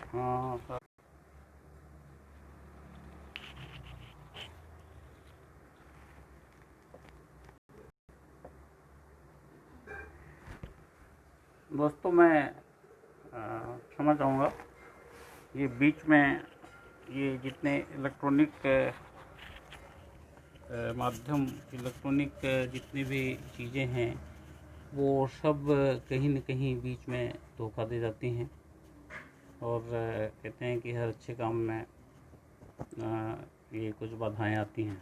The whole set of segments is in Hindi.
हाँ सर। दोस्तों मैं क्षमा चाहूँगा, ये बीच में ये जितने इलेक्ट्रॉनिक माध्यम, इलेक्ट्रॉनिक जितनी भी चीज़ें हैं वो सब कहीं न कहीं बीच में धोखा दे जाती हैं और कहते हैं कि हर अच्छे काम में ये कुछ बाधाएं आती हैं।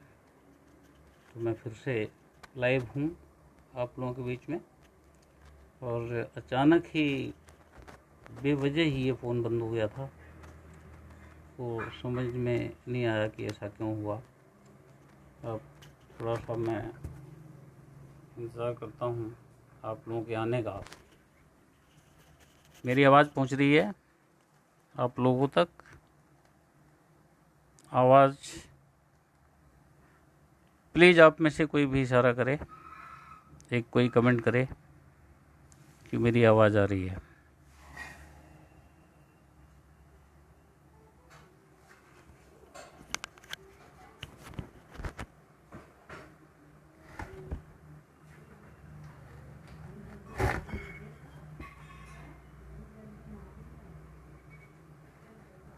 तो मैं फिर से लाइव हूँ आप लोगों के बीच में, और अचानक ही बेवजह ही ये फ़ोन बंद हो गया था। तो समझ में नहीं आया कि ऐसा क्यों हुआ। अब थोड़ा सा मैं इंतज़ार करता हूँ आप लोगों के आने का। मेरी आवाज़ पहुँच रही है आप लोगों तक? आवाज़ प्लीज़ आप में से कोई भी इशारा करे, एक कोई कमेंट करे कि मेरी आवाज़ आ रही है।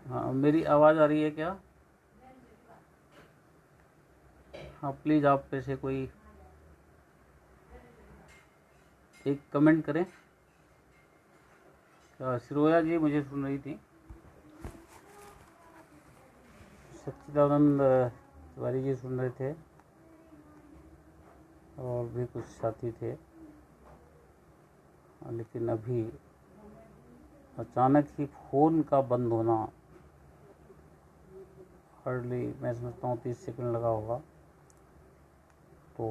हाँ, मेरी आवाज़ आ रही है क्या? हाँ, प्लीज़ आप में से कोई एक कमेंट करें। सिरोया जी मुझे सुन रही थी, सच्चिदानंद तिवारी जी सुन रहे थे, और भी कुछ साथी थे। लेकिन अभी अचानक ही फ़ोन का बंद होना, हार्डली मैं समझता हूँ 30 सेकंड लगा होगा। तो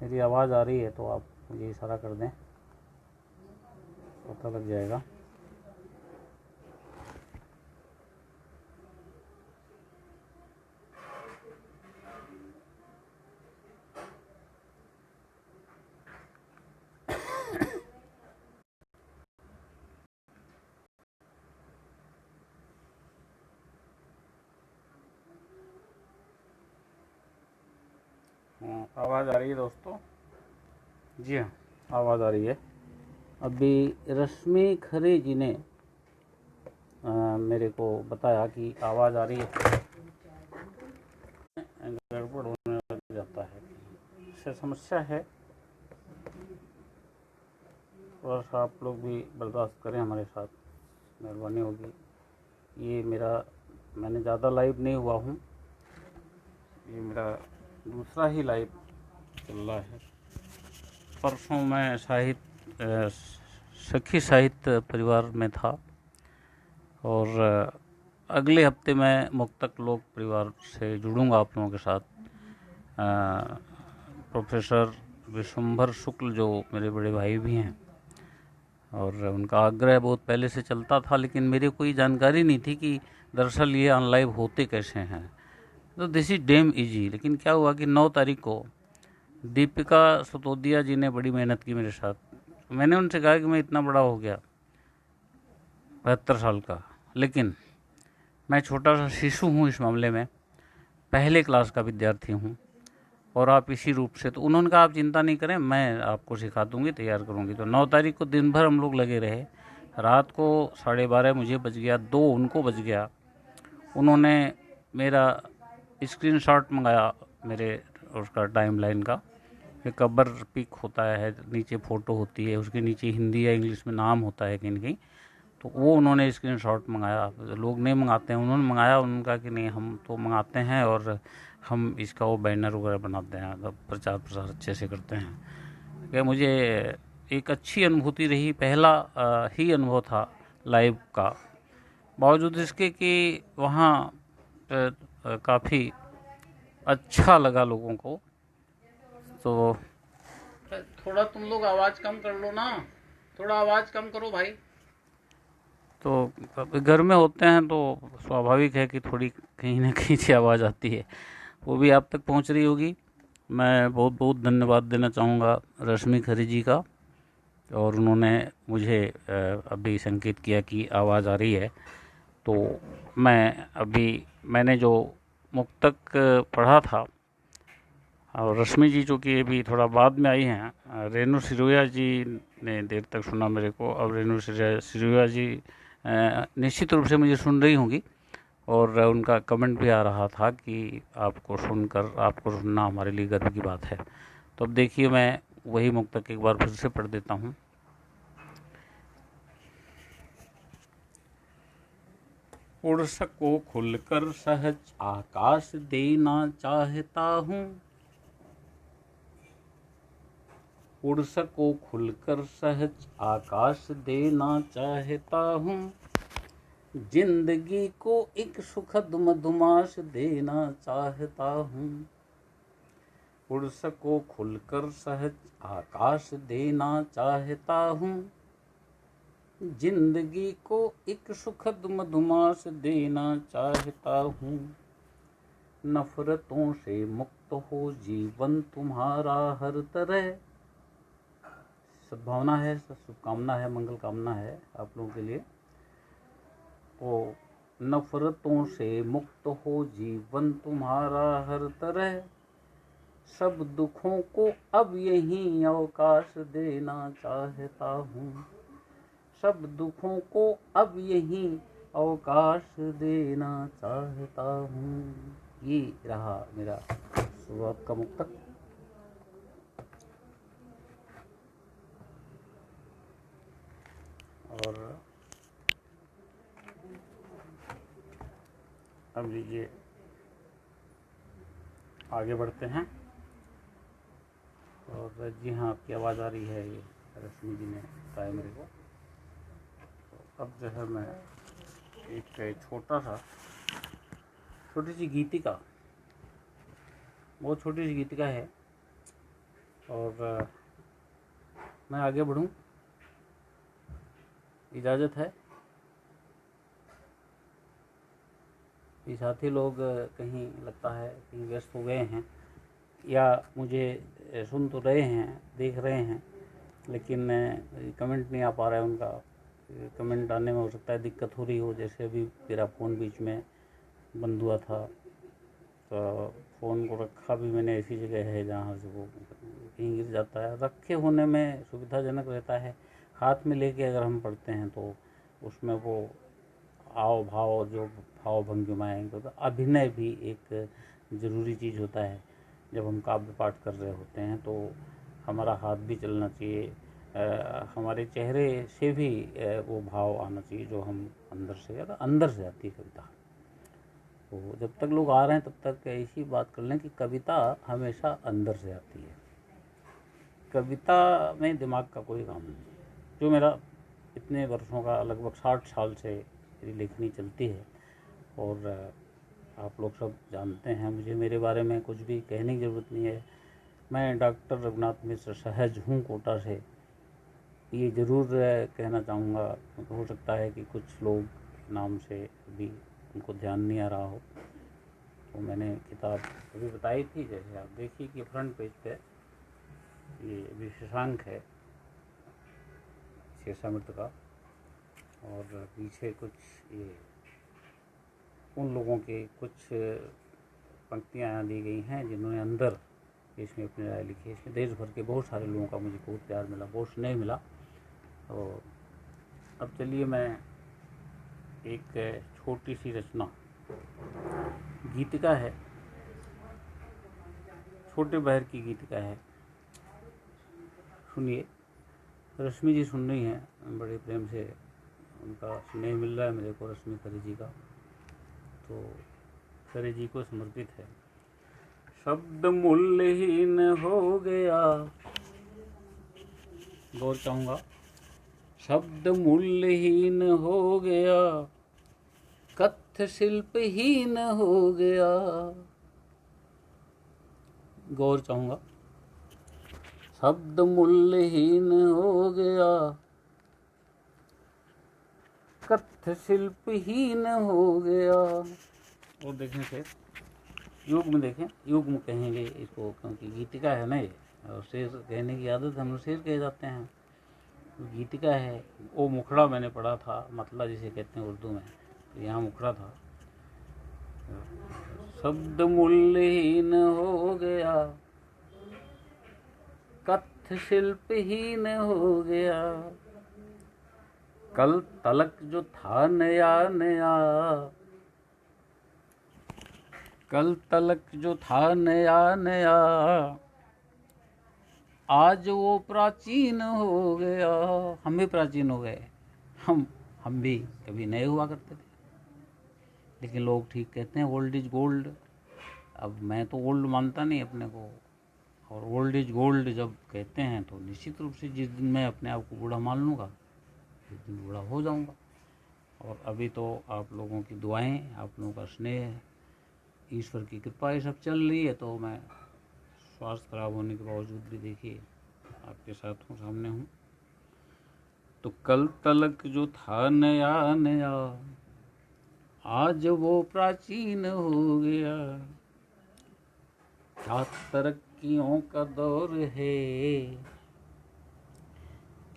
मेरी आवाज़ आ रही है तो आप मुझे इशारा कर दें, पता लग जाएगा। आवाज़ आ रही है दोस्तों? जी हाँ, आवाज़ आ रही है। अभी रश्मि खरे जी ने मेरे को बताया कि आवाज़ आ रही है। गड़बड़ होने लग जाता है, इससे समस्या है। थोड़ा सा आप लोग भी बर्दाश्त करें हमारे साथ, मेहरबानी होगी। ये मैंने ज़्यादा लाइव नहीं हुआ हूँ, ये मेरा दूसरा ही लाइव चल रहा है। परसों मैं सखी साहित्य परिवार में था, और अगले हफ्ते मैं मुक्तक लोक परिवार से जुड़ूंगा आप लोगों के साथ। प्रोफेसर विश्वंभर शुक्ल जो मेरे बड़े भाई भी हैं, और उनका आग्रह बहुत पहले से चलता था, लेकिन मेरे कोई जानकारी नहीं थी कि दरअसल ये ऑनलाइव होते कैसे हैं। तो दिस इज डेम इजी। लेकिन क्या हुआ कि 9 तारीख को दीपिका सतोदिया जी ने बड़ी मेहनत की मेरे साथ। मैंने उनसे कहा कि मैं इतना बड़ा हो गया, 72 साल का, लेकिन मैं छोटा सा शिशु हूँ इस मामले में, पहले क्लास का विद्यार्थी हूँ, और आप इसी रूप से। तो उन्होंने कहा आप चिंता नहीं करें, मैं आपको सिखा दूंगी, तैयार करूंगी। तो 9 तारीख को दिन भर हम लोग लगे रहे। रात को 12:30 मुझे बज गया, 2 उनको बज गया। उन्होंने मेरा स्क्रीनशॉट मंगाया मेरे उसका टाइमलाइन का। एक कवर पिक होता है, नीचे फ़ोटो होती है, उसके नीचे हिंदी या इंग्लिश में नाम होता है कहीं कहीं। तो वो उन्होंने स्क्रीनशॉट मंगाया। लोग नहीं मंगाते हैं, उन्होंने मंगाया। उन्होंने कहा कि नहीं, हम तो मंगाते हैं और हम इसका वो बैनर वगैरह बनाते हैं, मतलब प्रचार प्रसार अच्छे से करते हैं। क्या मुझे एक अच्छी अनुभूति रही, पहला ही अनुभव था लाइव का, बावजूद इसके कि वहाँ काफ़ी अच्छा लगा लोगों को। तो थोड़ा तुम लोग आवाज़ कम कर लो ना, थोड़ा आवाज़ कम करो भाई। तो घर में होते हैं तो स्वाभाविक है कि थोड़ी कहीं ना कहीं से आवाज़ आती है, वो भी आप तक पहुंच रही होगी। मैं बहुत बहुत धन्यवाद देना चाहूँगा रश्मि खरे जी का, और उन्होंने मुझे अभी संकेत किया कि आवाज़ आ रही है। तो मैंने जो मुक्तक पढ़ा था, और रश्मि जी चूँकि अभी थोड़ा बाद में आई हैं, रेणु सिरोया जी ने देर तक सुना मेरे को। अब रेणु सिरोया जी निश्चित रूप से मुझे सुन रही होंगी, और उनका कमेंट भी आ रहा था कि आपको सुनना हमारे लिए गर्व की बात है। तो अब देखिए, मैं वही मुक्तक एक बार फिर से पढ़ देता हूँ। उड़ सको खुलकर सहज आकाश देना चाहता हूँ, उड़ सको खुलकर सहज आकाश देना चाहता हूँ, जिंदगी को एक सुखद मधुमास देना चाहता हूँ। उड़ सको खुलकर सहज आकाश देना चाहता हूँ, जिंदगी को एक सुखद मधुमास देना चाहता हूँ। नफरतों से मुक्त हो जीवन तुम्हारा हर तरह। सद्भावना है, शुभकामना है, मंगल कामना है आप लोगों के लिए। ओ नफरतों से मुक्त हो जीवन तुम्हारा हर तरह, सब दुखों को अब यहीं अवकाश देना चाहता हूँ, सब दुखों को अब यहीं अवकाश देना चाहता हूँ। ये रहा मेरा शुरुआत का मुक्तक। और अब लीजिए आगे बढ़ते हैं। और जी हाँ, आपकी आवाज़ आ रही है, ये रश्मि जी ने बताया मेरे को। तो अब जो है मैं एक छोटी सी गीतिका, बहुत छोटी सी गीतिका है, और मैं आगे बढ़ूँ, इजाज़त है? ये साथी लोग कहीं लगता है कहीं व्यस्त हो गए हैं, या मुझे सुन तो रहे हैं, देख रहे हैं, लेकिन कमेंट नहीं आ पा रहा है उनका। कमेंट आने में हो सकता है दिक्कत हो रही हो। जैसे अभी मेरा फ़ोन बीच में बंद हुआ था, तो फ़ोन को रखा भी मैंने ऐसी जगह है जहाँ से वो कहीं गिर जाता है। रखे होने में सुविधाजनक रहता है, हाथ में लेके अगर हम पढ़ते हैं तो उसमें वो हाव भाव, जो भाव भंगिमाएँ, तो अभिनय भी एक ज़रूरी चीज़ होता है। जब हम काव्य पाठ कर रहे होते हैं तो हमारा हाथ भी चलना चाहिए, हमारे चेहरे से भी वो भाव आना चाहिए जो हम अंदर से आती है कविता। तो जब तक लोग आ रहे हैं तब तक ऐसी बात कर लें कि कविता हमेशा अंदर से आती है। कविता में दिमाग का कोई काम नहीं। जो मेरा इतने वर्षों का, लगभग 60 साल से मेरी लेखनी चलती है, और आप लोग सब जानते हैं मुझे, मेरे बारे में कुछ भी कहने की ज़रूरत नहीं है। मैं डॉक्टर रघुनाथ मिश्र सहज हूँ कोटा से, ये ज़रूर कहना चाहूँगा। हो सकता है कि कुछ लोग नाम से भी उनको ध्यान नहीं आ रहा हो। तो मैंने किताब अभी बताई थी, जैसे आप देखिए कि फ्रंट पेज पे ये विशेषांक है शेषामित्र का, और पीछे कुछ ये उन लोगों के कुछ पंक्तियाँ यहाँ दी गई हैं जिन्होंने अंदर इसमें अपनी राय लिखी है। इसमें देश भर के बहुत सारे लोगों का मुझे बहुत प्यार मिला, बहुत स्नेह मिला। तो अब चलिए मैं एक छोटी सी रचना, गीतिका है, छोटे बहर की गीतिका है, सुनिए। रश्मि जी सुन रही हैं, बड़े प्रेम से उनका स्नेह मिल रहा है मेरे को, रश्मि खरे जी का। तो खरे जी को समर्पित है। शब्द मूल्यहीन हो गया, गौर चाहूँगा, शब्द मूल्यहीन हो गया, कथ्य शिल्पहीन हो गया। गौर चाहूँगा, शब्द मूल्यहीन हो गया, कथ्य शिल्पहीन हो गया। और देखें फिर युग्म, देखें युग्म कहेंगे इसको, क्योंकि गीतिका है ना ये, और शेर कहने की आदत हम शेर कहे जाते हैं। गीतिका है वो मुखड़ा मैंने पढ़ा था, मतला जिसे कहते हैं उर्दू में, तो यहाँ मुखड़ा था। शब्द मूल्यहीन हो गया, कथ शिल्पहीन हो गया, कल तलक जो था नया नया, कल तलक जो था नया नया, आज वो प्राचीन हो गया। हम भी प्राचीन हो गए, हम भी कभी नए हुआ करते थे, लेकिन लोग ठीक कहते हैं ओल्ड इज गोल्ड। अब मैं तो ओल्ड मानता नहीं अपने को, और ओल्ड इज गोल्ड जब कहते हैं तो निश्चित रूप से जिस दिन मैं अपने आप को बूढ़ा मान लूँगा उस दिन बूढ़ा हो जाऊँगा। और अभी तो आप लोगों की दुआएं, आप लोगों का स्नेह, ईश्वर की कृपा ये सब चल रही है, तो मैं स्वास्थ्य खराब होने के बावजूद भी देखिए आपके साथ हूँ, सामने हूँ। तो कल तलक जो था नया नया, आज वो प्राचीन हो गया। क्या तरक्कियों का दौर है,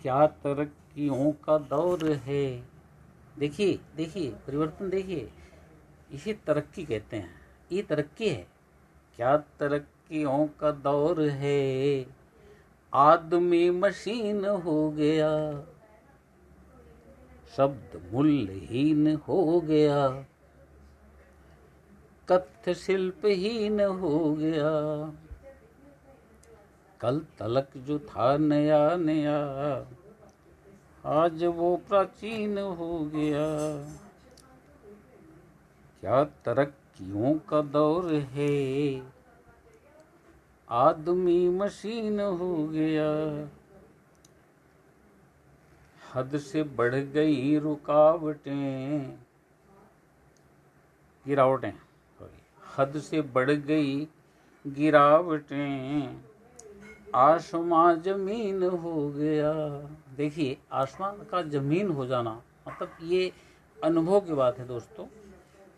क्या तरक्कियों का दौर है। देखिए देखिए परिवर्तन देखिए, इसे तरक्की कहते हैं, ये तरक्की है। क्या तरक्कियों का दौर है, आदमी मशीन हो गया, शब्द मूल्यहीन हो गया, कथ शिल्पहीन हो गया, कल तलक जो था नया नया, आज वो प्राचीन हो गया। क्या तरक्कियों का दौर है, आदमी मशीन हो गया, हद से बढ़ गई रुकावटें, गिरावटें, हद से बढ़ गई गिरावटें, आसमां जमीन हो गया। देखिए आसमां का जमीन हो जाना, मतलब ये अनुभव की बात है दोस्तों।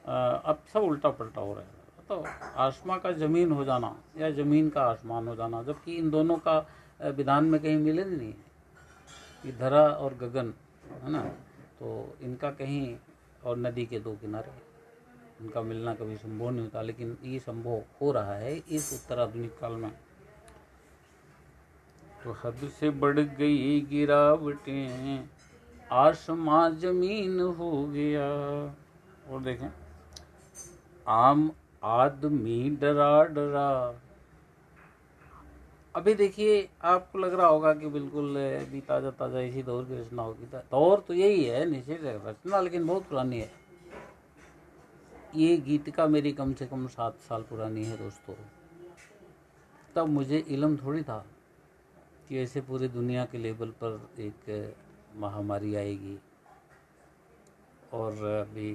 अब सब उल्टा पलटा हो रहा है। तो आसमां का जमीन हो जाना या जमीन का आसमान हो जाना, जबकि इन दोनों का विधान में कहीं मिलन नहीं है। ये धरा और गगन है ना, तो इनका कहीं, और नदी के दो किनारे, इनका मिलना कभी संभव नहीं होता, लेकिन ये संभव हो रहा है इस उत्तराधुनिक काल में। तो हद से बढ़ गई गिरावटें, आसमां जमीन हो गया। और देखें, आम आदमी डरा डरा। अभी देखिए आपको लग रहा होगा कि बिल्कुल भी ताज़ा ताज़ा इसी दौर की रचना होगी। दौर तो यही है निश्चित, रचना लेकिन बहुत पुरानी है। ये गीतिका मेरी कम से कम 7 साल पुरानी है दोस्तों। तब मुझे इल्म थोड़ी था कि ऐसे पूरी दुनिया के लेवल पर एक महामारी आएगी और अभी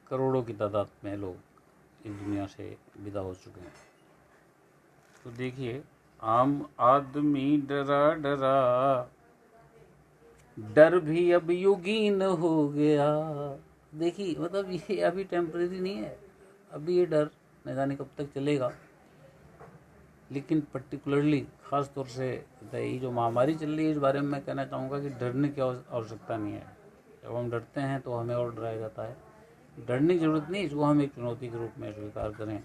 करोड़ों की तादाद में लोग इस दुनिया से विदा हो चुके हैं। तो देखिए, आम आदमी डरा डरा, डर भी अब युगीन हो गया। देखिए मतलब ये अभी टेम्परेरी नहीं है, अभी ये डर न जाने कब तक चलेगा। लेकिन पर्टिकुलरली ख़ास तौर से ये जो महामारी चल रही है, इस बारे में मैं कहना चाहूँगा कि डरने की आवश्यकता नहीं है। जब हम डरते हैं तो हमें और डराया जाता है। डरने की ज़रूरत नहीं, इसको हम एक चुनौती के रूप में स्वीकार करें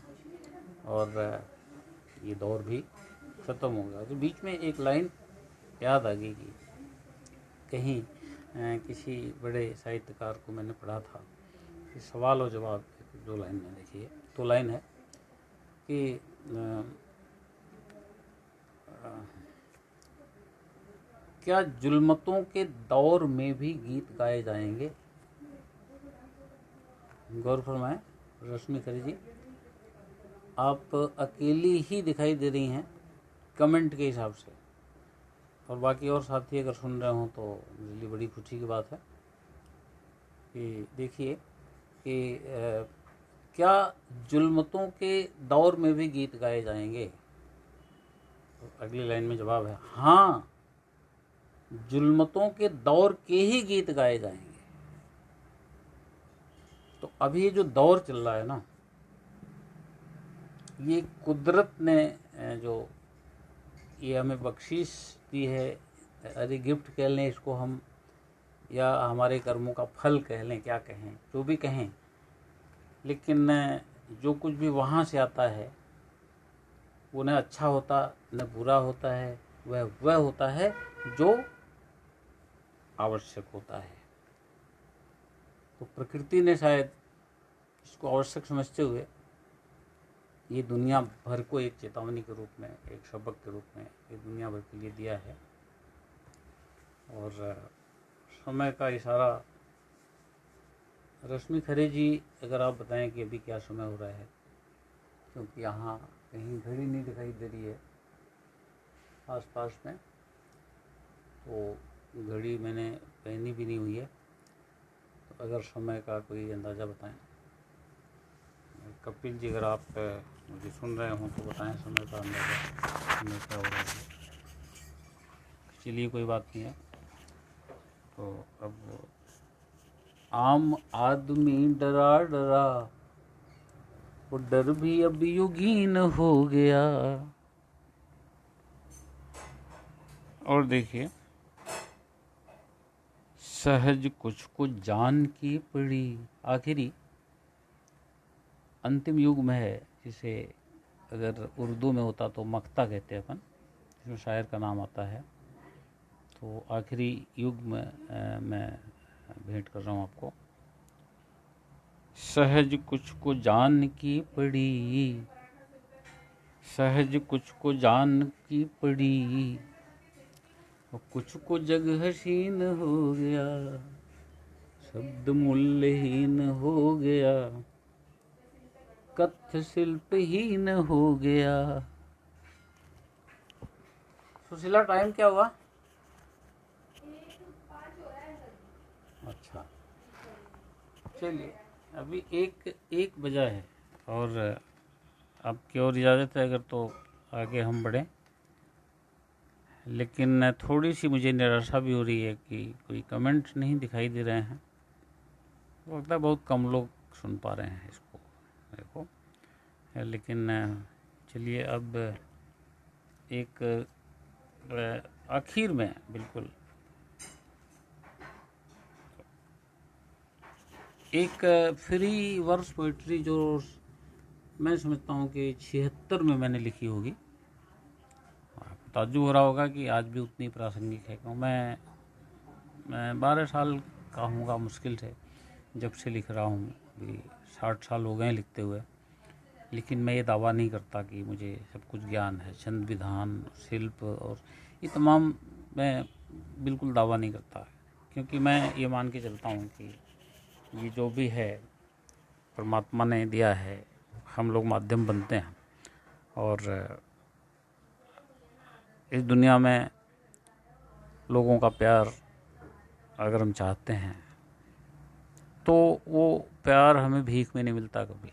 और ये दौर भी ख़त्म हो गया। तो बीच में एक लाइन याद आ गई कि कहीं किसी बड़े साहित्यकार को मैंने पढ़ा था कि सवाल और जवाब 2 लाइन में, देखिए 2 लाइन है कि क्या जुल्मतों के दौर में भी गीत गाए जाएंगे। गौर फरमाएं रश्मि खरी जी, आप अकेली ही दिखाई दे रही हैं कमेंट के हिसाब से, और बाकी और साथी अगर सुन रहे हों तो मेरे लिए बड़ी खुशी की बात है कि देखिए कि क्या जुल्मतों के दौर में भी गीत गाए जाएंगे। तो अगली लाइन में जवाब है हाँ, जुल्मतों के दौर के ही गीत गाए जाएंगे। तो अभी ये जो दौर चल रहा है ना, ये कुदरत ने जो ये हमें बख्शीश दी है अरे गिफ्ट कह लें इसको हम, या हमारे कर्मों का फल कह लें, क्या कहें, जो भी कहें, लेकिन जो कुछ भी वहाँ से आता है वो न अच्छा होता न बुरा होता है, वह होता है जो आवश्यक होता है। तो प्रकृति ने शायद इसको आवश्यक समझते हुए ये दुनिया भर को एक चेतावनी के रूप में, एक सबक के रूप में ये दुनिया भर के लिए दिया है। और समय का इशारा, रश्मि खरे जी अगर आप बताएं कि अभी क्या समय हो रहा है, क्योंकि यहाँ कहीं घड़ी नहीं दिखाई दे रही है आसपास में, तो घड़ी मैंने पहनी भी नहीं हुई है, तो अगर समय का कोई अंदाज़ा बताएं। कपिल जी अगर आप मुझे सुन रहे हों तो बताएं समय का अंदाज़ा, समय क्या हो रहा है। चलिए कोई बात नहीं है। तो अब आम आदमी डरा डरा, वो डर भी अब युगीन हो गया। और देखिए, सहज कुछ को जान की पड़ी, आखिरी अंतिम युग में है, जिसे अगर उर्दू में होता तो मक्ता कहते हैं अपन, इसमें शायर का नाम आता है। तो आखिरी युग में मैं भेंट कर रहा हूँ आपको। सहज कुछ को जान की पड़ी, सहज कुछ को जान की पड़ी, और कुछ को जग हसीन हो गया, शब्द मूल्यहीन हो गया, कथ्य शिल्पहीन हो गया। सुशीला टाइम क्या हुआ? अच्छा, चलिए अभी एक बजा है, और आपकी और इजाज़त है अगर तो आगे हम बढ़ें। लेकिन थोड़ी सी मुझे निराशा भी हो रही है कि कोई कमेंट नहीं दिखाई दे रहे हैं। लगता है बहुत कम लोग सुन पा रहे हैं इसको, देखो। लेकिन चलिए अब एक आखिर में बिल्कुल एक फ्री वर्स पोइट्री जो मैं समझता हूँ कि 76 में मैंने लिखी होगी। ताज्जुब हो रहा होगा कि आज भी उतनी प्रासंगिक है, क्यों मैं 12 साल का हूँगा मुश्किल से जब से लिख रहा हूँ। अभी 60 साल हो गए लिखते हुए, लेकिन मैं ये दावा नहीं करता कि मुझे सब कुछ ज्ञान है। छंद विधान, शिल्प और ये तमाम मैं बिल्कुल दावा नहीं करता, क्योंकि मैं ये मान के चलता हूँ कि ये जो भी है परमात्मा ने दिया है, हम लोग माध्यम बनते हैं। और इस दुनिया में लोगों का प्यार अगर हम चाहते हैं तो वो प्यार हमें भीख में नहीं मिलता कभी।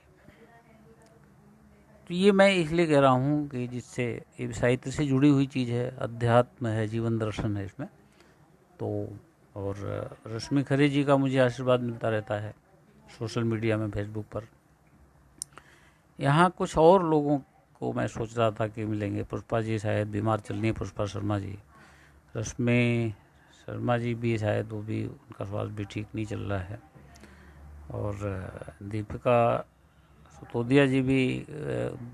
तो ये मैं इसलिए कह रहा हूँ कि जिससे ये साहित्य से जुड़ी हुई चीज़ है, अध्यात्म है, जीवन दर्शन है इसमें। तो और रश्मि खरे जी का मुझे आशीर्वाद मिलता रहता है सोशल मीडिया में, फेसबुक पर। यहाँ कुछ और लोगों को मैं सोच रहा था कि मिलेंगे। पुष्पा जी शायद बीमार चल रही है, पुष्पा शर्मा जी। रश्मि शर्मा जी भी शायद, वो भी, उनका स्वास्थ्य भी ठीक नहीं चल रहा है। और दीपिका सतोदिया जी भी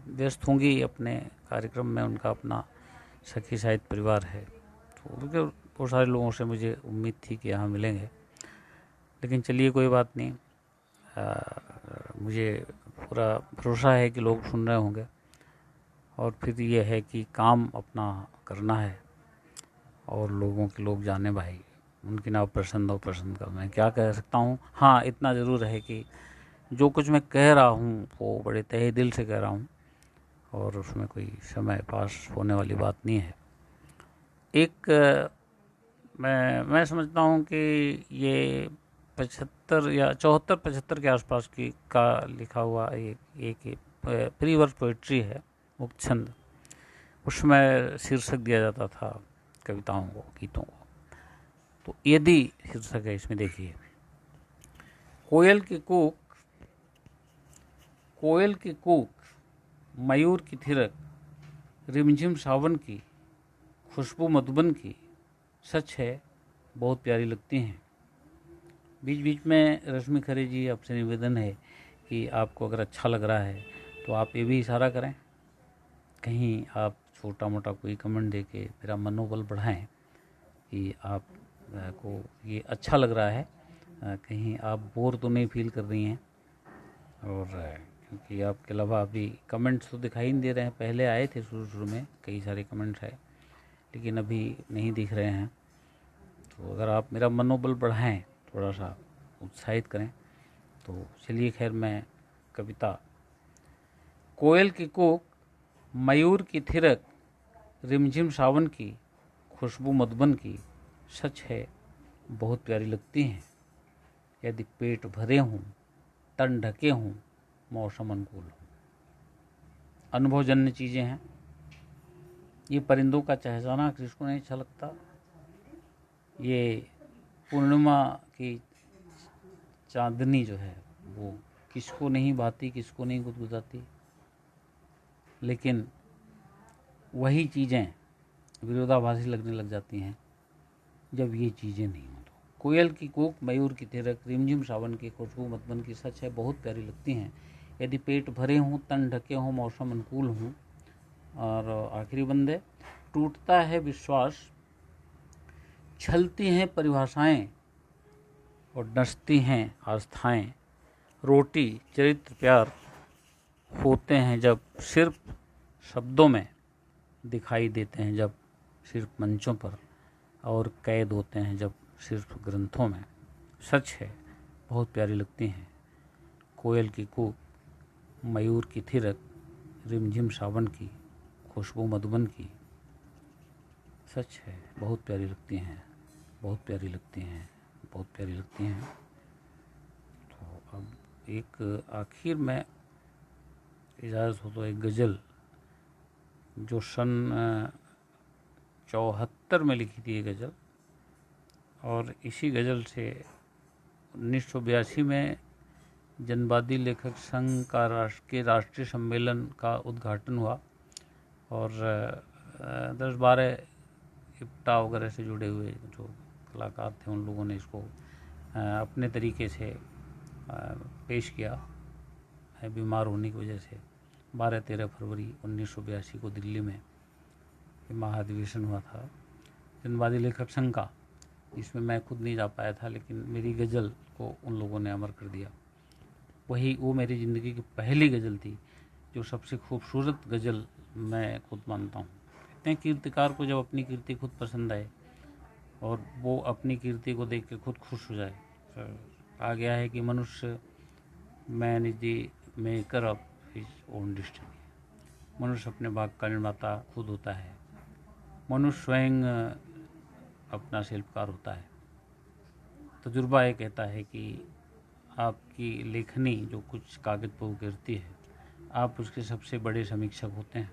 व्यस्त होंगी अपने कार्यक्रम में, उनका अपना सखी साहित्य परिवार है। तो बहुत सारे लोगों से मुझे उम्मीद थी कि यहाँ मिलेंगे, लेकिन चलिए कोई बात नहीं। मुझे पूरा भरोसा है कि लोग सुन रहे होंगे। और फिर ये है कि काम अपना करना है, और लोगों के लोग जाने भाई, उनकी ना पसंद हो पसंद का मैं क्या कह सकता हूँ। हाँ, इतना ज़रूर है कि जो कुछ मैं कह रहा हूँ वो बड़े तहे दिल से कह रहा हूँ, और उसमें कोई समय पास होने वाली बात नहीं है। एक मैं समझता हूँ कि ये 75 या 74-75 के आसपास की का लिखा हुआ एक प्री वर्स पोइट्री है, मुक्त छंद। उसमें शीर्षक दिया जाता था कविताओं को, गीतों को। तो यदि शीर्षक है इसमें, देखिए। कोयल की कूक, मयूर की थिरक, रिमझिम सावन की, खुशबू मधुबन की, सच है बहुत प्यारी लगती हैं। बीच बीच में रश्मि खरे जी आपसे निवेदन है कि आपको अगर अच्छा लग रहा है तो आप ये भी इशारा करें, कहीं आप छोटा मोटा कोई कमेंट दे के मेरा मनोबल बढ़ाएं कि आप को ये अच्छा लग रहा है, कहीं आप बोर तो नहीं फील कर रही हैं। और क्योंकि आपके अलावा अभी कमेंट्स तो दिखाई नहीं दे रहे हैं, पहले आए थे शुरू शुरू में कई सारे कमेंट्स आए, लेकिन अभी नहीं दिख रहे हैं। तो अगर आप मेरा मनोबल बढ़ाएं, थोड़ा सा उत्साहित करें, तो चलिए खैर मैं कविता। कोयल की कूक, मयूर की थिरक, रिमझिम सावन की, खुशबू मधुबन की, सच है बहुत प्यारी लगती हैं। यदि पेट भरे हों, तन ढके हों, मौसम अनुकूल हो। अनुभवजन्य चीज़ें हैं। ये परिंदों का चहचहाना किसको नहीं अच्छा लगता। ये पूर्णिमा की चांदनी जो है वो किसको नहीं भाती, किसको नहीं गुदगुदाती। लेकिन वही चीज़ें विरोधाभासी लगने लग जाती हैं जब ये चीज़ें नहीं हो तो। कोयल की कूक, मयूर की थिरक, रिमझिम सावन की, खुशबू मधुबन की, सच है बहुत प्यारी लगती हैं। यदि पेट भरे हों, तन ढके हों, मौसम अनुकूल हों। और आखिरी बंद है, टूटता है विश्वास, छलती हैं परिभाषाएं और नचती हैं आस्थाएं। रोटी चरित्र प्यार होते हैं जब सिर्फ शब्दों में, दिखाई देते हैं जब सिर्फ मंचों पर, और कैद होते हैं जब सिर्फ ग्रंथों में। सच है बहुत प्यारी लगती हैं। कोयल की कूक, मयूर की थिरक, रिमझिम सावन की, खुशबू मधुबन की, सच है बहुत प्यारी लगती हैं, बहुत प्यारी लगती हैं, बहुत प्यारी लगती हैं। तो अब एक आखिर में इजाज़त हो तो एक गज़ल जो सन 74 में लिखी थी ये गज़ल, और इसी गज़ल से 1982 में जनवादी लेखक संघ का राष्ट्रीय सम्मेलन का उद्घाटन हुआ, और 10-12 इप्टा वगैरह से जुड़े हुए जो कलाकार थे उन लोगों ने इसको अपने तरीके से पेश किया है। बीमार होने की वजह से 12-13 फरवरी 1982 को दिल्ली में महाधिवेशन हुआ था जनवादी लेखक संघ का। इसमें मैं खुद नहीं जा पाया था, लेकिन मेरी गज़ल को उन लोगों ने अमर कर दिया। वो मेरी ज़िंदगी की पहली गज़ल थी, जो सबसे खूबसूरत गज़ल मैं खुद मानता हूँ। कहते हैं कीर्तिकार को जब अपनी कीर्ति खुद पसंद आए और वो अपनी कीर्ति को देख के खुद खुश हो जाए। कहा गया है कि मनुष्य man is the maker of his own destiny. मनुष्य अपने भाग्य का निर्माता खुद होता है। मनुष्य स्वयं अपना शिल्पकार होता है। तजुर्बा ये कहता है कि आपकी लेखनी जो कुछ कागज पर उकेरती है, आप उसके सबसे बड़े समीक्षक होते हैं।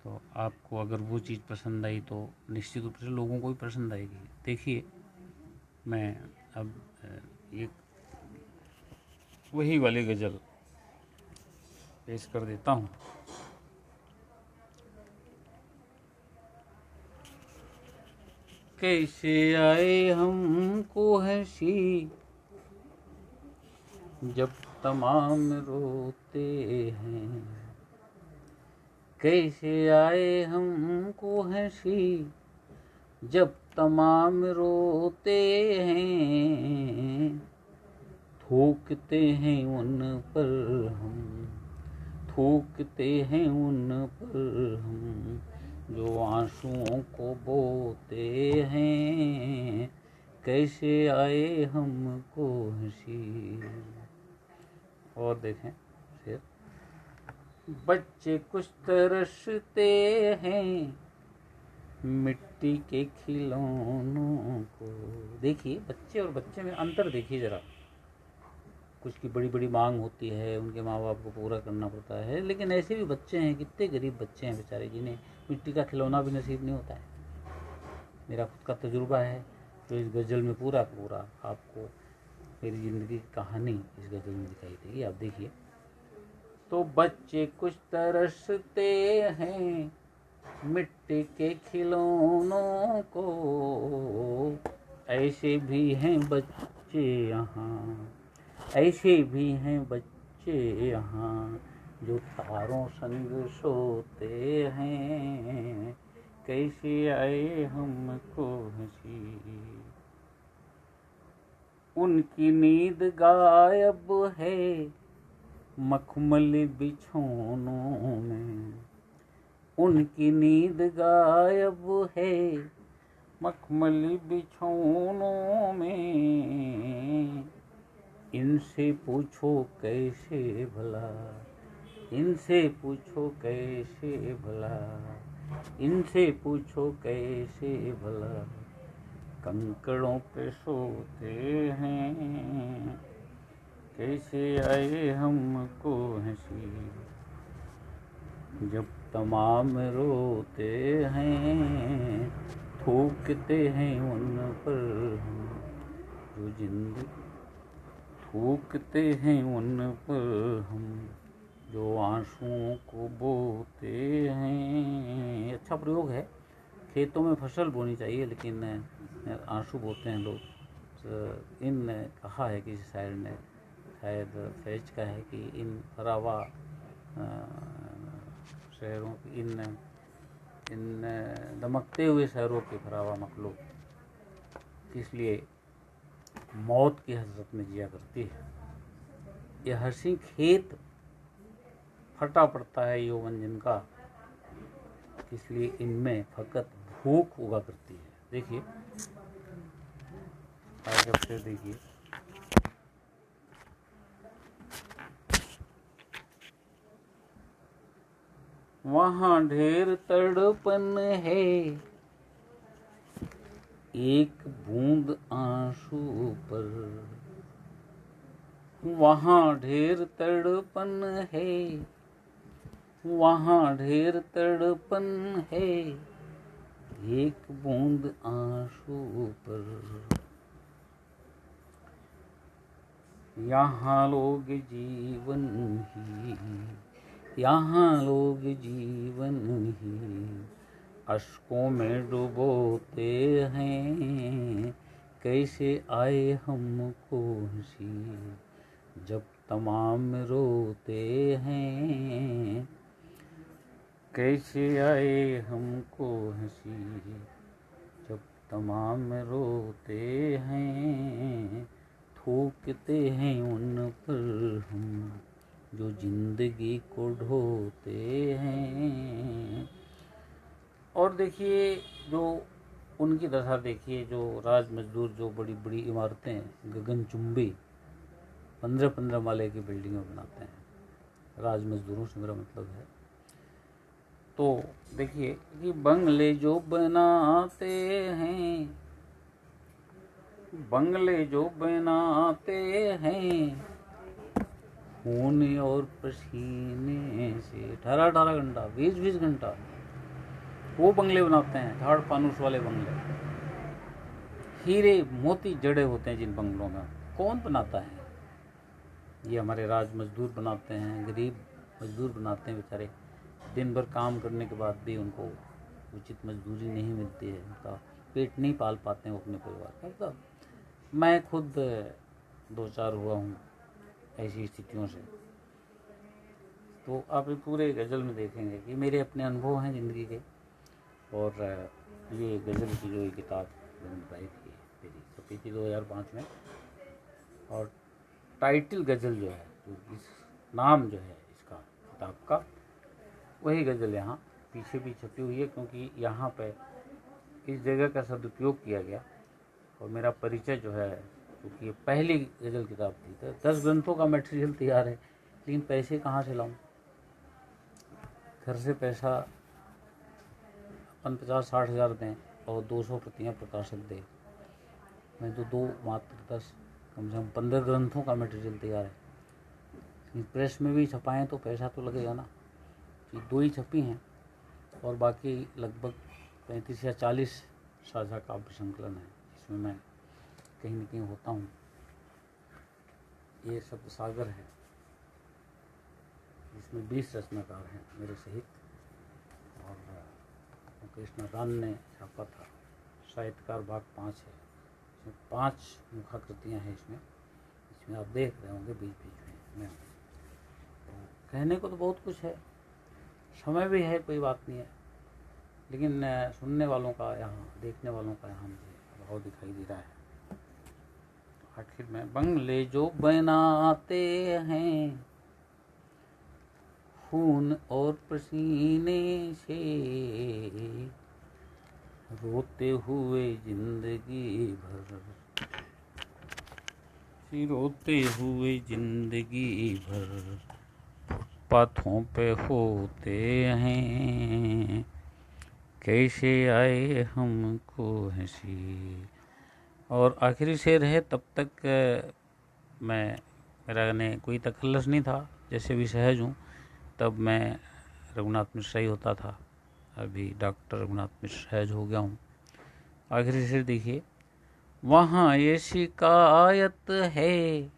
तो आपको अगर वो चीज़ पसंद आई तो निश्चित रूप से लोगों को भी पसंद आएगी। देखिए मैं अब एक वही वाली गज़ल पेश कर देता हूँ। कैसे आए हमको हंसी जब तमाम रोते हैं, कैसे आए हमको हंसी जब तमाम रोते हैं। थूकते हैं उन पर हम, थूकते हैं उन पर हम, जो आंसुओं को बोते हैं। कैसे आए हमको हंसी। और देखें फिर, बच्चे कुछ तरसते हैं मिट्टी के खिलौनों को। देखिए बच्चे और बच्चे में अंतर देखिए ज़रा। कुछ की बड़ी बड़ी मांग होती है, उनके माँ बाप को पूरा करना पड़ता है, लेकिन ऐसे भी बच्चे हैं, कितने गरीब बच्चे हैं बेचारे, जिन्हें मिट्टी का खिलौना भी नसीब नहीं होता है। मेरा खुद का तजुर्बा है, तो इस गज़ल में पूरा पूरा आपको मेरी ज़िंदगी की कहानी इस गज़ल में दिखाई देगी। आप देखिए, तो बच्चे कुछ तरसते हैं मिट्टी के खिलौनों को, ऐसे भी हैं बच्चे यहाँ, ऐसे भी हैं बच्चे यहाँ, जो तारों संग सोते हैं, कैसे आए हमको हंसी। उनकी नींद गायब है मखमली बिछौनों में, उनकी नींद गायब है मखमली बिछौनों में। इनसे पूछो कैसे भला, इनसे पूछो कैसे भला, इनसे पूछो कैसे भला, कंकड़ों पे सोते हैं, कैसे आए हमको हंसी। जब तमाम रोते हैं, थूकते हैं उन पर हम, जो जिंदगी थूकते हैं उन पर हम, जो आंसुओं को बोते हैं। अच्छा प्रयोग है, खेतों में फसल बोनी चाहिए लेकिन आंसू बोते हैं लोग। तो इन कहा है किसी शायर ने, शायद फैज का है कि इन फरावा शहरों की, इन दमकते हुए शहरों के फरावा मखलूक इसलिए मौत की हसरत में जिया करती है। यह हंसी खेत फटा पड़ता है यौवन जिनका, इसलिए इनमें फकत भूख उगा करती है। देखिए आगे फिर देखिए, वहाँ ढेर तड़पन है एक बूंद आंसू पर, वहाँ ढेर तड़पन है, वहाँ ढेर तड़पन है एक बूंद आंसू पर। यहाँ लोग जीवन ही, यहाँ लोग जीवन ही अश्कों में डुबोते हैं, कैसे आए हमको हंसी। जब तमाम रोते हैं, कैसे आए हमको हंसी। जब तमाम रोते हैं, थूकते हैं उन पर हम, जो जिंदगी को ढोते हैं। और देखिए जो उनकी दशा देखिए, जो राज मजदूर जो बड़ी बड़ी इमारतें गगनचुंबी 15-15 माले की बिल्डिंगें बनाते हैं, राज मजदूरों से मेरा मतलब है। तो देखिए कि बंगले जो बनाते हैं, बंगले जो बनाते हैं, खून और पसीने से 18-18 घंटा 20-20 घंटा वो बंगले बनाते हैं, झाड़ फानूस वाले बंगले। हीरे मोती जड़े होते हैं जिन बंगलों में, कौन बनाता है? ये हमारे राज मजदूर बनाते हैं, गरीब मजदूर बनाते हैं बेचारे। दिन भर काम करने के बाद भी उनको उचित मजदूरी नहीं मिलती है, उनका पेट नहीं पाल पाते हैं अपने परिवार का। मैं खुद 2-4 हुआ हूँ ऐसी स्थितियों से। तो आप पूरे गज़ल में देखेंगे कि मेरे अपने अनुभव हैं ज़िंदगी के। और ये गज़ल की जो ये किताब मैंने बताई थी मेरी छपी थी 2005 में, और टाइटल गज़ल जो है, जो इस नाम जो है इसका किताब का, वही गज़ल यहाँ पीछे भी छपी हुई है, क्योंकि यहाँ पे इस जगह का सदुपयोग किया गया। और मेरा परिचय जो है, क्योंकि ये पहली गज़ल किताब थी, तो 10 ग्रंथों का मटेरियल तैयार है, लेकिन पैसे कहाँ से लाऊं? घर से पैसा अपन 50-60 हज़ार दें और 200 प्रतियाँ प्रकाशक दे, मैं तो 2 मात्र 10 कम से कम 15 ग्रंथों का मटेरियल तैयार है। प्रेस में भी छपाएं तो पैसा तो लगेगा ना। ये 2 ही छपी हैं और बाकी लगभग 35 या 40 साझा काव्य संकलन है, जिसमें मैं कहीं न कहीं होता हूँ। ये शब्द सागर है, इसमें 20 रचनाकार हैं मेरे सहित। और कृष्णदान ने छापा था। साहित्यकार भाग 5 है, इसमें 5 मुखाकृतियाँ हैं। इसमें आप देख रहे होंगे बीच बीच में। तो कहने को तो बहुत कुछ है, समय भी है, कोई बात नहीं है, लेकिन सुनने वालों का यहाँ, देखने वालों का यहाँ मुझे अभाव दिखाई दे रहा है। आखिर में बंगले जो बनाते हैं खून और पसीने से, रोते हुए जिंदगी भर, रोते हुए जिंदगी भर फुटपाथों पे होते हैं, कैसे आए हमको हंसी। और आखिरी शेर है, तब तक मेरा कोई तखल्लुस नहीं था, जैसे भी सहज हूँ तब मैं रघुनाथ मिश्रा ही होता था। अभी डॉक्टर रघुनाथ मिश्रा सहज हो गया हूँ। आखिरी शेर देखिए, वहाँ ये शिकायत है,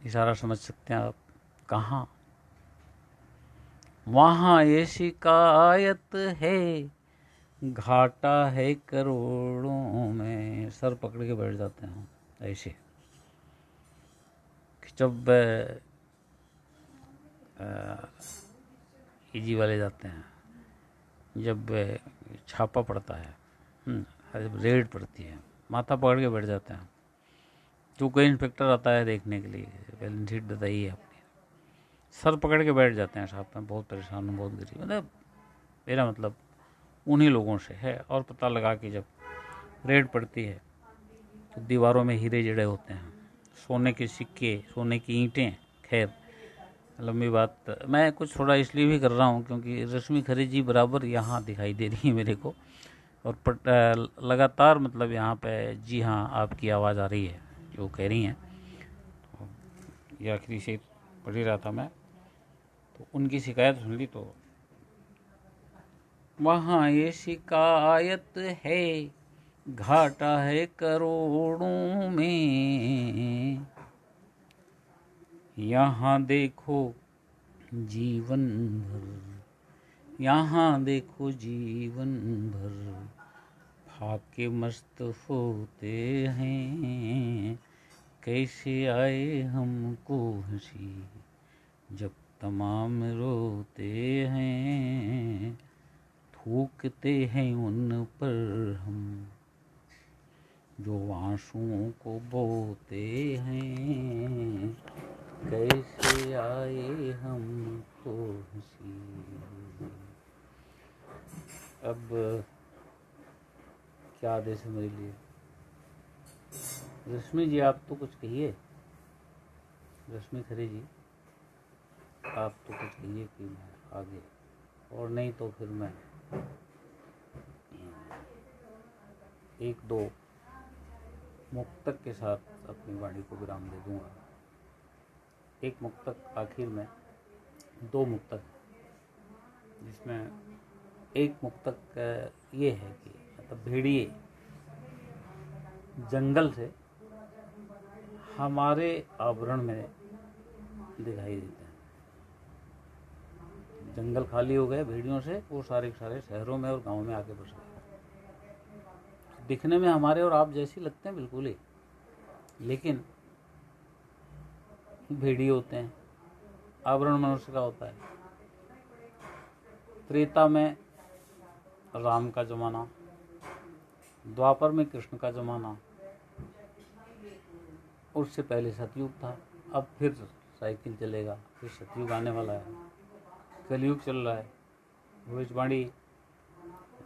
इशारा समझ सकते हैं आप, कहाँ? वहाँ ये शिकायत है, घाटा है करोड़ों में। सर पकड़ के बैठ जाते हैं ऐसे। जब ईजी वाले जाते हैं, जब छापा पड़ता है, जब रेड पड़ती है, माथा पकड़ के बैठ जाते हैं। तो कोई इंस्पेक्टर आता है देखने के लिए, बैलेंस शीट बताइए अपनी, सर पकड़ के बैठ जाते हैं साहब, मैं बहुत परेशान हूँ, बहुत गरीब। मतलब मेरा मतलब उन्हीं लोगों से है। और पता लगा कि जब रेड पड़ती है तो दीवारों में हीरे जड़े होते हैं, सोने के सिक्के, सोने की ईंटें। खैर लंबी बात, मैं कुछ थोड़ा इसलिए भी कर रहा हूँ क्योंकि रश्मि खरी जी बराबर यहाँ दिखाई दे रही है मेरे को, और लगातार मतलब यहाँ पे जी हाँ आपकी आवाज़ आ रही है जो कह रही हैं। तो ये आखिरी शेर पढ़ ही रहा था मैं, तो उनकी शिकायत सुन ली। तो वहाँ ये शिकायत है, घाटा है करोड़ों में, यहाँ देखो जीवन भर, यहाँ देखो जीवन भर फाके मस्त होते हैं, कैसे आए हमको हंसी, जब तमाम रोते हैं, थूकते हैं उन पर हम, जो आंसुओं को बोते हैं, कैसे आए हमको हंसी। अब क्या आदेश है मेरे लिए? रश्मि जी आप तो कुछ कहिए, रश्मि खरी जी आप तो कुछ कहिए कि मैं आगे, और नहीं तो फिर मैं एक दो मुक्तक के साथ अपनी वाणी को विराम दे दूंगा। एक मुक्तक आखिर में, 2 मुक्तक, जिसमें एक मुक्तक ये है कि मतलब भेड़िए जंगल से हमारे आवरण में दिखाई देते हैं। जंगल खाली हो गए भेड़ियों से, वो सारे शहरों में और गांवों में आके बस गए। दिखने में हमारे और आप जैसे लगते हैं बिल्कुल ही, लेकिन भेड़िए होते हैं। आवरण मनुष्य का होता है। त्रेता में राम का जमाना, द्वापर में कृष्ण का जमाना, उससे पहले सतयुग था, अब फिर साइकिल चलेगा, फिर सतयुग आने वाला है, कलयुग चल रहा है। भविष्यवाणी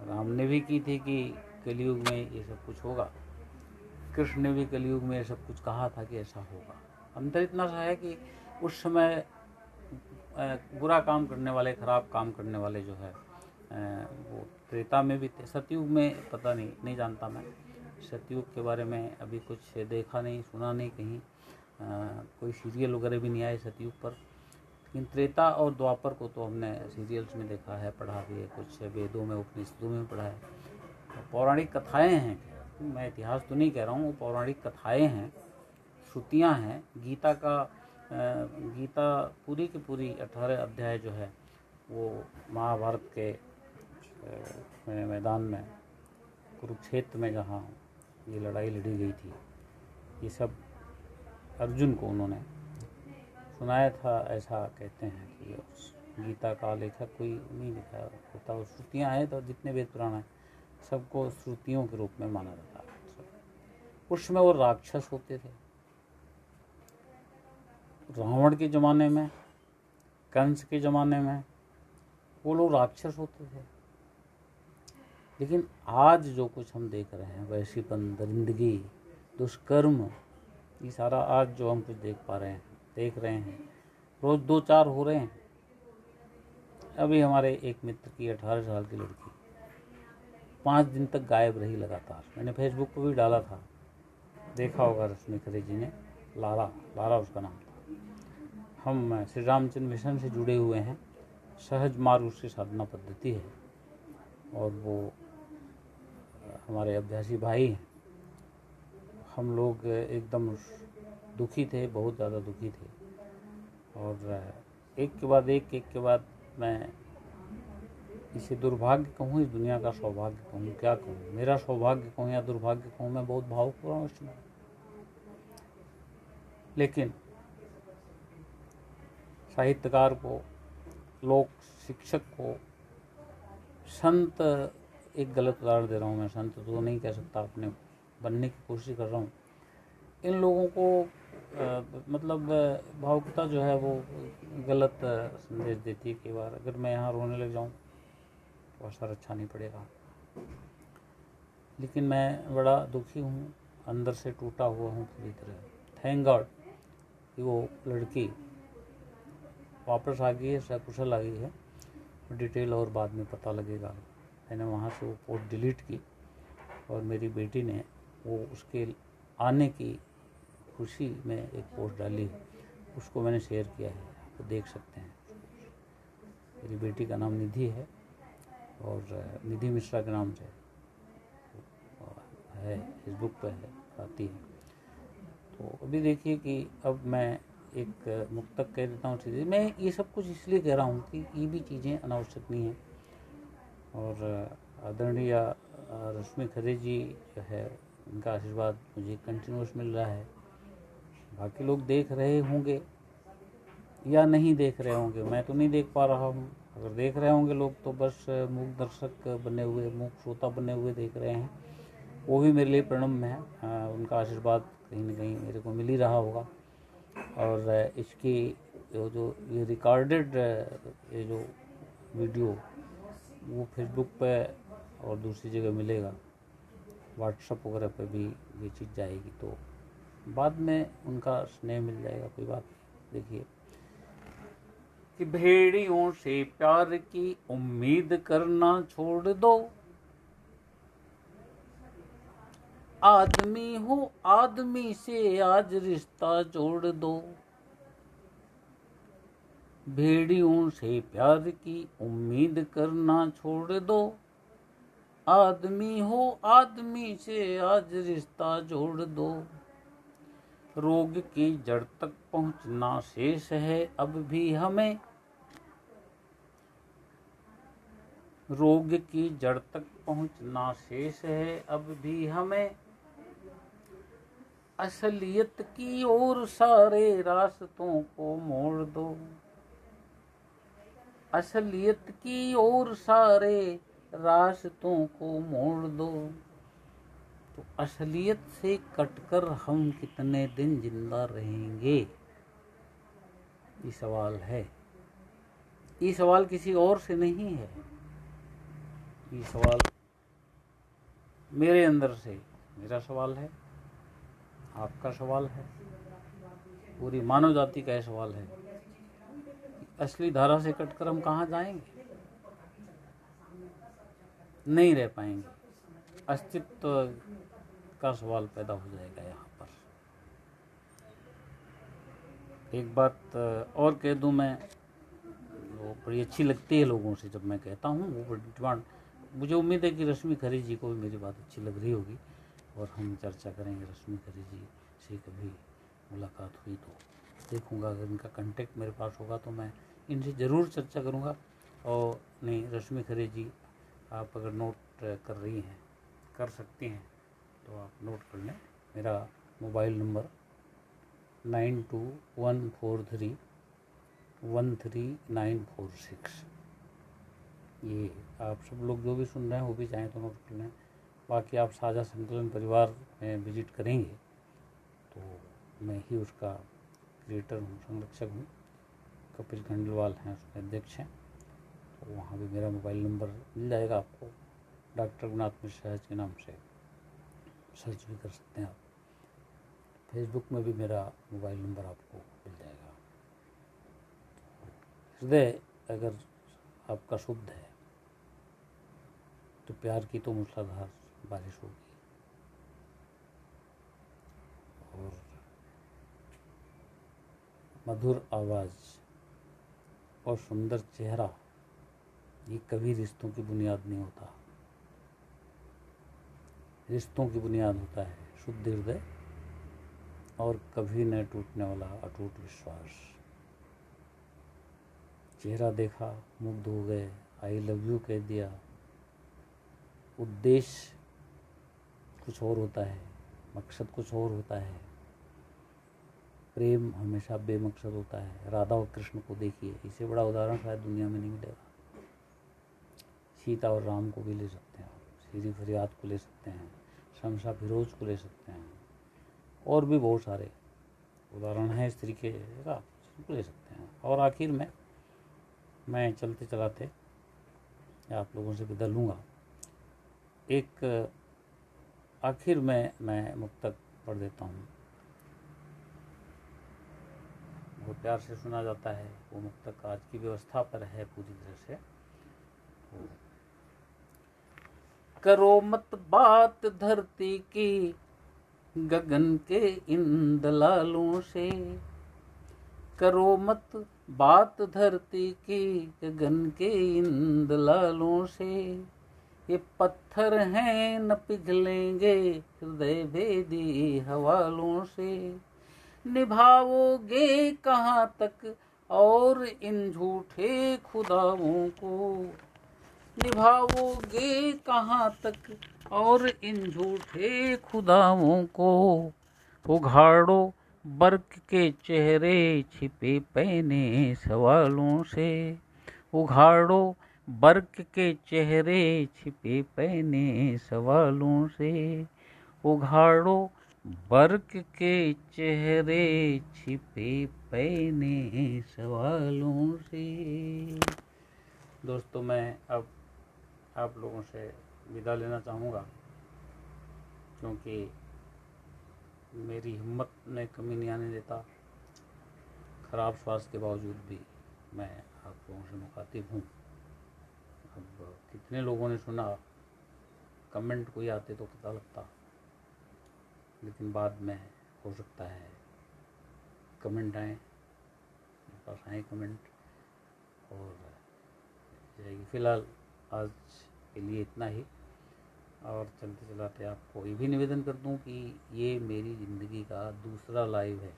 राम ने भी की थी कि कलयुग में ये सब कुछ होगा, कृष्ण ने भी कलयुग में ये सब कुछ कहा था कि ऐसा होगा। अंतर इतना सा है कि उस समय बुरा काम करने वाले, खराब काम करने वाले जो है वो त्रेता में भी थे। सतयुग में पता नहीं जानता मैं, सतयुग के बारे में अभी कुछ देखा नहीं, सुना नहीं कहीं, कोई सीरियल वगैरह भी नहीं आए सतयुग पर। लेकिन त्रेता और द्वापर को तो हमने सीरियल्स में देखा है, पढ़ा भी है, कुछ वेदों में, उपनिषदों में पढ़ा है। पौराणिक कथाएं हैं, मैं इतिहास तो नहीं कह रहा हूँ, वो पौराणिक कथाएं हैं, श्रुतियाँ हैं। गीता पूरी की पूरी 18 अध्याय जो है वो महाभारत के मैंने मैदान में कुरुक्षेत्र में जहाँ ये लड़ाई लड़ी गई थी, ये सब अर्जुन को उन्होंने सुनाया था। ऐसा कहते हैं कि उस गीता का लेखक कोई नहीं लिखा होता, वो श्रुतियाँ हैं, तो जितने वेद पुराण हैं सबको श्रुतियों के रूप में माना जाता है। उस समय वो राक्षस होते थे। रावण के ज़माने में, कंस के ज़माने में वो लोग राक्षस होते थे। लेकिन आज जो कुछ हम देख रहे हैं, वैश्वीपन, दरिंदगी, दुष्कर्म, ये सारा आज जो हम कुछ देख रहे हैं, रोज़ 2-4 हो रहे हैं। अभी हमारे एक मित्र की 18 साल की लड़की 5 दिन तक गायब रही लगातार। मैंने फेसबुक पर भी डाला था, देखा होगा रश्मि खरे जी ने। लारा उसका नाम था। हम श्री रामचंद्र मिशन से जुड़े हुए हैं। सहज मार्ग उसकी साधना पद्धति है और वो हमारे अभ्यासी भाई हैं। हम लोग एकदम दुखी थे, बहुत ज़्यादा दुखी थे। और एक के बाद मैं इसे दुर्भाग्य कहूँ, इस दुनिया का सौभाग्य कहूँ, क्या कहूँ, मेरा सौभाग्य कहूँ या दुर्भाग्य कहूँ, मैं बहुत भावुक हो रहा हूँ इसमें। लेकिन साहित्यकार को, लोक शिक्षक को, संत, एक गलत उदाहरण दे रहा हूँ मैं, संत तो नहीं कह सकता, अपने बनने की कोशिश कर रहा हूँ। इन लोगों को मतलब भावुकता जो है वो गलत संदेश देती है कई बार। अगर मैं यहाँ रोने लग जाऊँ तो असर अच्छा नहीं पड़ेगा। लेकिन मैं बड़ा दुखी हूँ, अंदर से टूटा हुआ हूँ पूरी तरह। थैंक गॉड कि वो लड़की वापस आ गई है, सकुशल आ गई है। डिटेल और बाद में पता लगेगा। मैंने वहाँ से वो पोस्ट डिलीट की और मेरी बेटी ने वो उसके आने की खुशी में एक पोस्ट डाली, उसको मैंने शेयर किया है, आप तो देख सकते हैं। मेरी बेटी का नाम निधि है और निधि मिश्रा के नाम से है, फेसबुक पर है, आती है। तो अभी देखिए कि अब मैं एक मुक्तक कह देता हूँ चीज़ें। मैं ये सब कुछ इसलिए कह रहा हूँ कि ये भी चीज़ें अनावश्यक नहीं हैं। और आदरणीय रश्मि खरे जी जो है, उनका आशीर्वाद मुझे कंटिन्यूस मिल रहा है। बाकी लोग देख रहे होंगे या नहीं देख रहे होंगे, मैं तो नहीं देख पा रहा हूँ। अगर देख रहे होंगे लोग तो बस मूक दर्शक बने हुए, मूक श्रोता बने हुए देख रहे हैं। वो भी मेरे लिए प्रणम्य है। उनका आशीर्वाद कहीं ना कहीं मेरे को मिल ही रहा होगा। और इसकी जो ये रिकॉर्डेड ये जो वीडियो वो फेसबुक पे और दूसरी जगह मिलेगा, व्हाट्सएप वगैरह पे भी ये चीज़ जाएगी, तो बाद में उनका स्नेह मिल जाएगा, कोई बात नहीं। देखिए कि भेड़ियों से प्यार की उम्मीद करना छोड़ दो, आदमी हो आदमी से आज रिश्ता जोड़ दो। भेड़ियों से प्यार की उम्मीद करना छोड़ दो, आदमी हो आदमी से आज रिश्ता जोड़ दो। रोग की जड़ तक पहुंचना शेष है अब भी हमें, रोग की जड़ तक पहुंचना शेष है अब भी हमें। असलियत की ओर सारे रास्तों को मोड़ दो, असलियत की ओर सारे रास्तों को मोड़ दो। तो असलियत से कटकर हम कितने दिन जिंदा रहेंगे, ये सवाल है। ये सवाल किसी और से नहीं है, ये सवाल मेरे अंदर से, मेरा सवाल है, आपका सवाल है, पूरी मानव जाति का सवाल है। असली धारा से कटकर हम कहाँ जाएंगे, नहीं रह पाएंगे। अस्तित्व का सवाल पैदा हो जाएगा यहाँ पर। एक बात और कह दूँ मैं, वो बड़ी अच्छी लगती है लोगों से जब मैं कहता हूँ, वो बड़ी डिमांड। मुझे उम्मीद है कि रश्मि खरे जी को भी मेरी बात अच्छी लग रही होगी और हम चर्चा करेंगे। रश्मि खरे जी से कभी मुलाकात हुई तो देखूंगा, अगर इनका कांटेक्ट मेरे पास होगा तो मैं इनसे ज़रूर चर्चा करूंगा। और नहीं, रश्मि खरे जी आप अगर नोट कर रही हैं, कर सकती हैं, तो आप नोट कर लें। मेरा मोबाइल नंबर 9214313946। ये आप सब लोग जो भी सुन रहे हैं वो भी चाहें तो नोट कर लें। बाकी आप साझा संकलन परिवार में विजिट करेंगे तो मैं ही उसका क्रिएटर हूँ, संरक्षक हूँ। कपिल खंडेलवाल हैं उसमें अध्यक्ष हैं। तो वहाँ भी मेरा मोबाइल नंबर मिल जाएगा आपको, डॉक्टर गुणात्म मिश्रा के नाम से सर्च भी कर सकते हैं आप। फेसबुक में भी मेरा मोबाइल नंबर आपको मिल जाएगा। हृदय अगर आपका शुद्ध है तो प्यार की तो मूसलाधार बारिश होगी, और मधुर आवाज़ और सुंदर चेहरा ये कभी रिश्तों की बुनियाद नहीं होता। रिश्तों की बुनियाद होता है शुद्ध हृदय और कभी न टूटने वाला अटूट विश्वास। चेहरा देखा, मुग्ध हो गए, आई लव यू कह दिया। उद्देश्य कुछ और होता है, मकसद कुछ और होता है। प्रेम हमेशा बेमकसद होता है। राधा और कृष्ण को देखिए, इससे बड़ा उदाहरण शायद दुनिया में नहीं मिलेगा। सीता और राम को भी ले सकते हैं आप, सीरी फरियाद को ले सकते हैं, शमशा फिरोज को ले सकते हैं, और भी बहुत सारे उदाहरण हैं इस तरीके का, उसको ले सकते हैं। और आखिर में मैं चलते चलाते आप लोगों से विदा लूँगा। एक आखिर में मैं मुक्तक पढ़ देता हूँ, बहुत प्यार से सुना जाता है वो मुक्तक। आज की व्यवस्था पर है पूरी तरह से। करो मत बात धरती की गगन के इन दलालों से, करो मत बात धरती की गगन के इन दलालों से। ये पत्थर हैं न पिघलेंगे हृदय भेदी हवालों से। निभाओगे कहाँ तक और इन झूठे खुदाओं को, निभाओगे कहाँ तक और इन झूठे खुदाओं को। उघाड़ो बर्क के चेहरे छिपे पहने सवालों से, उघाड़ो बर्क के चेहरे छिपे पहने सवालों से। उघाड़ो बर्क के चेहरे छिपे पहने सवालों से। दोस्तों, मैं अब आप लोगों से विदा लेना चाहूँगा, क्योंकि मेरी हिम्मत में कमी नहीं आने देता। खराब स्वास्थ्य के बावजूद भी मैं आप लोगों से मुखातिब हूँ। अब कितने लोगों ने सुना, कमेंट कोई आते तो पता लगता, लेकिन बाद में हो सकता है कमेंट आए, मेरे पास आए कमेंट और जाएगी। फ़िलहाल आज के लिए इतना ही, और चलते चलाते आपको ये भी निवेदन कर दूं कि ये मेरी ज़िंदगी का दूसरा लाइव है।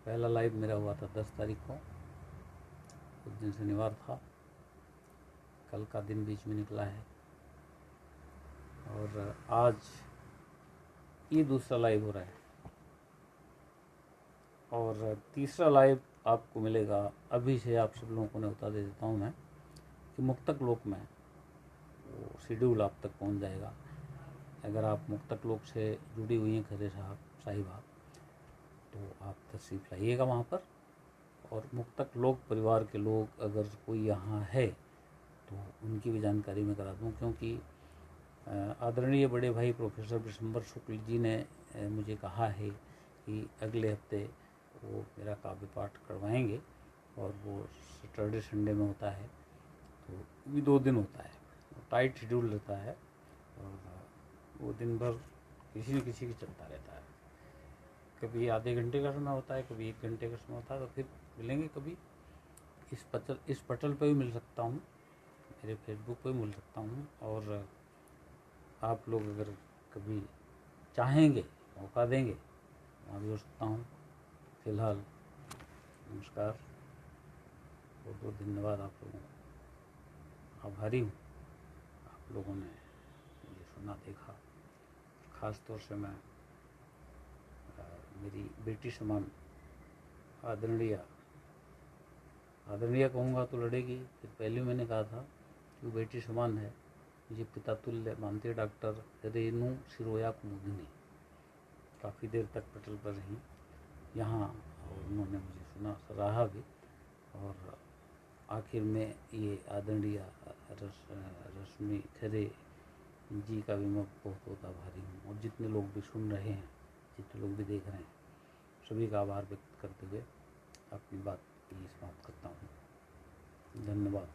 पहला लाइव मेरा हुआ था 10 तारीख को, उस दिन शनिवार था, कल का दिन बीच में निकला है, और आज ये दूसरा लाइव हो रहा है। और तीसरा लाइव आपको मिलेगा, अभी से आप सब लोगों को न्योता दे देता हूँ मैं कि मुक्तक लोक में वो शेड्यूल आप तक पहुँच जाएगा। अगर आप मुक्तक लोक से जुड़ी हुई हैं खरे साहिबा, तो आप तशरीफ़ लाइएगा वहाँ पर। और मुक्तक लोक परिवार के लोग अगर कोई यहाँ है तो उनकी भी जानकारी मैं करा दूँ, क्योंकि आदरणीय बड़े भाई प्रोफेसर विशंबर शुक्ल जी ने मुझे कहा है कि अगले हफ्ते वो मेरा काव्य पाठ करवाएंगे, और वो सैटरडे संडे में होता है, तो भी 2 दिन होता है, टाइट शेड्यूल रहता है, और वो दिन भर किसी न किसी की चलता रहता है। कभी आधे घंटे का समय होता है, कभी 1 घंटे का समय होता है। तो फिर मिलेंगे कभी, इस पटल पे भी मिल सकता हूँ, मेरे फेसबुक पे भी मिल सकता हूँ, और आप लोग अगर कभी चाहेंगे, मौका देंगे, वहाँ भी हो सकता हूँ। फ़िलहाल नमस्कार, बहुत बहुत धन्यवाद आप लोगों को। आभारी हूँ। आप लोगों ने मुझे सुना, देखा। ख़ास तौर से मैं मेरी बेटी समान आदरणीय कहूँगा तो लड़ेगी, फिर पहले मैंने कहा था कि वो बेटी समान है, मुझे पिता तुल्य मानती है, डॉक्टर रेनू सिरोया कुमुदिनी। काफ़ी देर तक पटल पर रहीं यहाँ और उन्होंने मुझे सुना, सराहा भी। और आखिर में ये आदरणीय रश्मि खरे जी का भी मैं बहुत बहुत आभारी हूँ। और जितने लोग भी सुन रहे हैं, जितने लोग भी देख रहे हैं, सभी का आभार व्यक्त करते हुए अपनी बात की समाप्त करता हूँ। धन्यवाद।